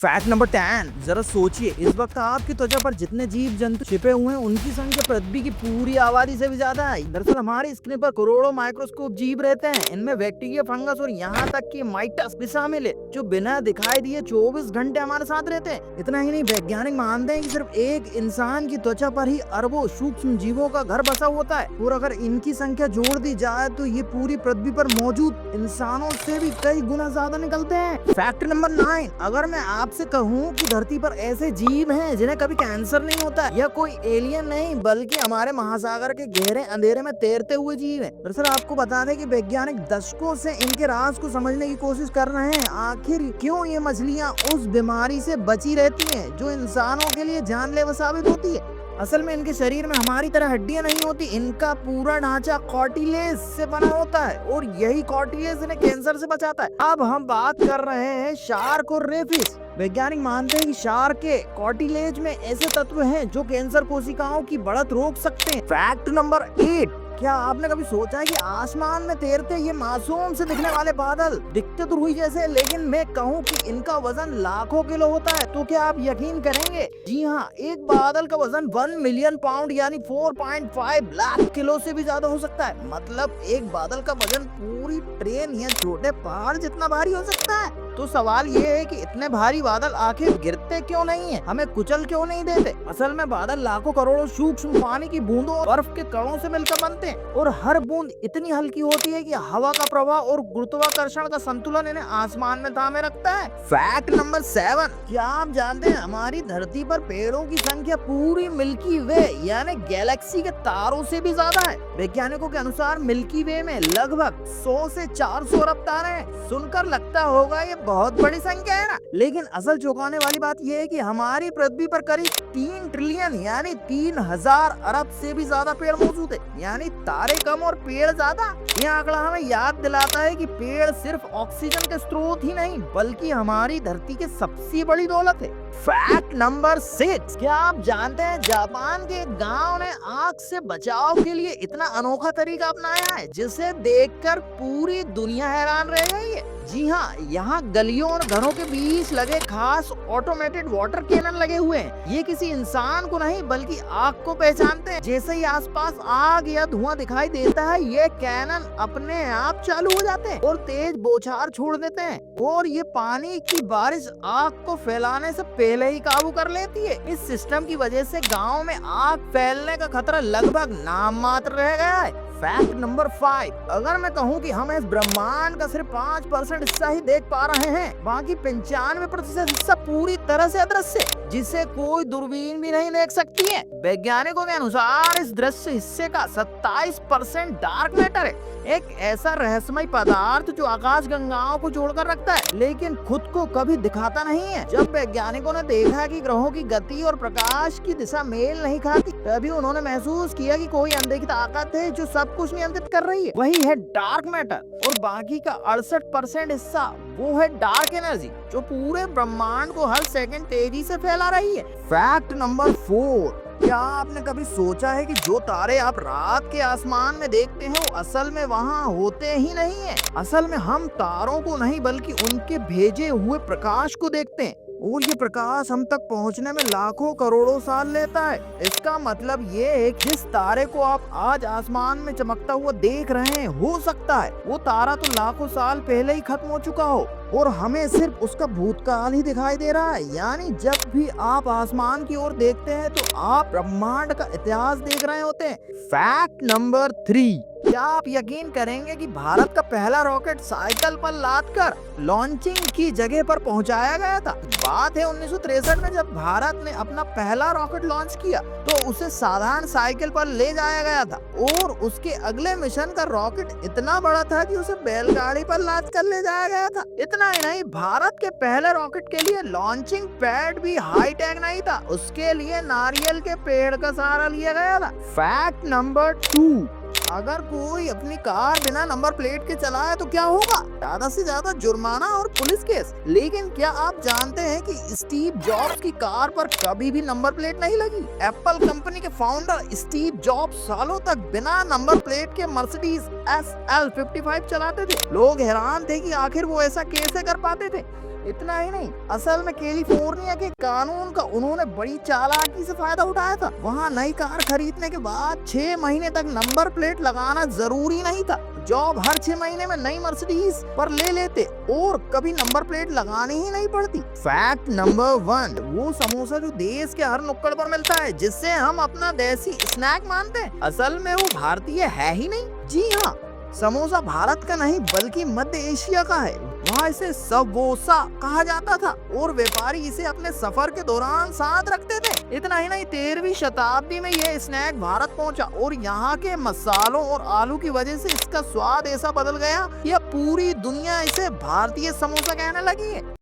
Fact number 10, जरा सोचिए, इस वक्त आपकी त्वचा पर जितने जीव जंतु छिपे हुए हैं उनकी संख्या पृथ्वी की पूरी आबादी से भी ज्यादा है। दरअसल हमारी स्क्रीन पर करोड़ों माइक्रोस्कोप जीव रहते हैं। इनमें बैक्टीरिया, फंगस और यहाँ तक कि माइटस भी शामिल है, जो बिना दिखाई दिए 24 घंटे हमारे साथ रहते हैं। इतना ही नहीं, वैज्ञानिक मानते हैं कि सिर्फ एक इंसान की त्वचा पर ही अरबों सूक्ष्म जीवों का घर बसा होता है, और अगर इनकी संख्या जोड़ दी जाए तो ये पूरी पृथ्वी पर मौजूद इंसानों से भी कई गुना ज्यादा निकलते हैं। फैक्ट नंबर 9, अगर मैं आपसे कहूँ कि धरती पर ऐसे जीव हैं जिन्हें कभी कैंसर नहीं होता, यह कोई एलियन नहीं बल्कि हमारे महासागर के गहरे अंधेरे में तैरते हुए जीव हैं। दरअसल आपको बता दें कि वैज्ञानिक दशकों से इनके राज को समझने की कोशिश कर रहे हैं। आखिर क्यों ये मछलियाँ उस बीमारी से बची रहती हैं जो इंसानों के लिए जानलेवा साबित होती है। असल में इनके शरीर में हमारी तरह हड्डियां नहीं होती, इनका पूरा ढांचा कार्टिलेज से बना होता है, और यही कार्टिलेज इन्हें कैंसर से बचाता है। अब हम बात कर रहे हैं शार्क और रेफिस। वैज्ञानिक मानते हैं कि शार्क के कार्टिलेज में ऐसे तत्व हैं जो कैंसर कोशिकाओं की बढ़त रोक सकते हैं। फैक्ट नंबर 8, क्या आपने कभी सोचा है कि आसमान में तैरते ये मासूम से दिखने वाले बादल दिखते तो रुई जैसे, लेकिन मैं कहूँ कि इनका वजन लाखों किलो होता है, तो क्या आप यकीन करेंगे? जी हाँ, एक बादल का वजन 1 मिलियन पाउंड यानी 4.5 लाख किलो से भी ज्यादा हो सकता है। मतलब एक बादल का वजन पूरी ट्रेन या छोटे पहाड़ जितना भारी हो सकता है। तो सवाल ये है कि इतने भारी बादल आखिर गिरते क्यों नहीं है, हमें कुचल क्यों नहीं देते? असल में बादल लाखों करोड़ों सूक्ष्म पानी की बूंदों और बर्फ के कणों से मिलकर बनते हैं, और हर बूंद इतनी हल्की होती है कि हवा का प्रवाह और गुरुत्वाकर्षण का संतुलन इन्हें आसमान में थामे रखता है। फैक्ट नंबर 7, क्या आप जानते हैं हमारी धरती पर पेड़ों की संख्या पूरी मिल्की वे यानी गैलेक्सी के तारों से भी ज्यादा है। वैज्ञानिकों के अनुसार मिल्की वे में लगभग 100 से 400 अरब तारे हैं। सुनकर लगता होगा ये बहुत बड़ी संख्या है ना, लेकिन असल चौंकाने वाली बात यह है कि हमारी पृथ्वी पर करीब 3 ट्रिलियन यानी 3000 अरब से भी ज्यादा पेड़ मौजूद है। यानी तारे कम और पेड़ ज्यादा। यह आंकड़ा हमें याद दिलाता है कि पेड़ सिर्फ ऑक्सीजन के स्रोत ही नहीं बल्कि हमारी धरती की सबसे बड़ी दौलत है। फैक्ट नंबर 6, क्या आप जानते हैं जापान के गांव ने आग से बचाव के लिए इतना अनोखा तरीका अपनाया है जिसे देखकर पूरी दुनिया हैरान रह गई है। जी हाँ, यहाँ गलियों और घरों के बीच लगे खास ऑटोमेटेड वाटर कैनन लगे हुए हैं। ये किसी इंसान को नहीं बल्कि आग को पहचानते हैं। जैसे ही आसपास आग या धुआं दिखाई देता है, ये कैनन अपने आप चालू हो जाते हैं और तेज बौछार छोड़ देते हैं, और ये पानी की बारिश आग को फैलाने से पहले ही काबू कर लेती है। इस सिस्टम की वजह से गाँव में आग फैलने का खतरा लगभग नाम मात्र रह गया है। फैक्ट नंबर 5, अगर मैं कहूँ कि हम इस ब्रह्मांड का सिर्फ 5% हिस्सा ही देख पा रहे हैं, बाकी 95% हिस्सा पूरी तरह से अदृश्य है, जिसे कोई दूरबीन भी नहीं देख सकती है। वैज्ञानिकों के अनुसार इस दृश्य हिस्से का 27% डार्क मैटर है, एक ऐसा रहस्यमय पदार्थ जो आकाश गंगाओं को जोड़कर रखता है लेकिन खुद को कभी दिखाता नहीं है। जब वैज्ञानिकों ने देखा कि ग्रहों की गति और प्रकाश की दिशा मेल नहीं खाती, तभी उन्होंने महसूस किया कि कोई अनदेखी ताकत है जो सब कुछ नियंत्रित कर रही है। वही है डार्क मैटर, और बाकी का 68% हिस्सा वो है डार्क एनर्जी जो पूरे ब्रह्मांड को हर सेकंड तेजी से फैला रही है। फैक्ट नंबर 4, क्या आपने कभी सोचा है कि जो तारे आप रात के आसमान में देखते हैं वो असल में वहाँ होते ही नहीं है? असल में हम तारों को नहीं बल्कि उनके भेजे हुए प्रकाश को देखते हैं, और ये प्रकाश हम तक पहुंचने में लाखों करोड़ों साल लेता है। इसका मतलब ये है कि जिस तारे को आप आज आसमान में चमकता हुआ देख रहे हैं, हो सकता है वो तारा तो लाखों साल पहले ही खत्म हो चुका हो और हमें सिर्फ उसका भूतकाल ही दिखाई दे रहा है। यानी जब भी आप आसमान की ओर देखते हैं तो आप ब्रह्मांड का इतिहास देख रहे होते हैं। फैक्ट नंबर 3, क्या आप यकीन करेंगे कि भारत का पहला रॉकेट साइकिल पर लादकर लॉन्चिंग की जगह पर पहुंचाया गया था? बात है 1963 में, जब भारत ने अपना पहला रॉकेट लॉन्च किया तो उसे साधारण साइकिल पर ले जाया गया था, और उसके अगले मिशन का रॉकेट इतना बड़ा था कि उसे बैलगाड़ी पर लाद कर ले जाया गया था। इतना ही नहीं, भारत के पहले रॉकेट के लिए लॉन्चिंग पैड भी हाई टेक नहीं था, उसके लिए नारियल के पेड़ का सहारा लिया गया था। फैक्ट नंबर 2, अगर कोई अपनी कार बिना नंबर प्लेट के चलाए तो क्या होगा? ज्यादा से ज्यादा जुर्माना और पुलिस केस। लेकिन क्या आप जानते हैं कि स्टीव जॉब्स की कार पर कभी भी नंबर प्लेट नहीं लगी? एप्पल कंपनी के फाउंडर स्टीव जॉब्स सालों तक बिना नंबर प्लेट के मर्सिडीज SL55 चलाते थे। लोग हैरान थे कि आखिर वो ऐसा कैसे कर पाते थे। इतना ही नहीं, असल में कैलिफोर्निया के कानून का उन्होंने बड़ी चालाकी से फायदा उठाया था। वहाँ नई कार खरीदने के बाद 6 महीने तक नंबर प्लेट लगाना जरूरी नहीं था। जॉब हर 6 महीने में नई मर्सिडीज पर ले लेते और कभी नंबर प्लेट लगानी ही नहीं पड़ती। फैक्ट नंबर 1, वो समोसा जो देश के हर नुक्कड़ पर मिलता है, जिससे हम अपना देसी स्नैक मानते हैं, असल में वो भारतीय है ही नहीं। जी हाँ, समोसा भारत का नहीं बल्कि मध्य एशिया का है। वहाँ इसे सबोसा कहा जाता था और व्यापारी इसे अपने सफर के दौरान साथ रखते थे। इतना ही नहीं, 13वीं शताब्दी में यह स्नैक भारत पहुंचा और यहाँ के मसालों और आलू की वजह से इसका स्वाद ऐसा बदल गया कि अब पूरी दुनिया इसे भारतीय समोसा कहने लगी है।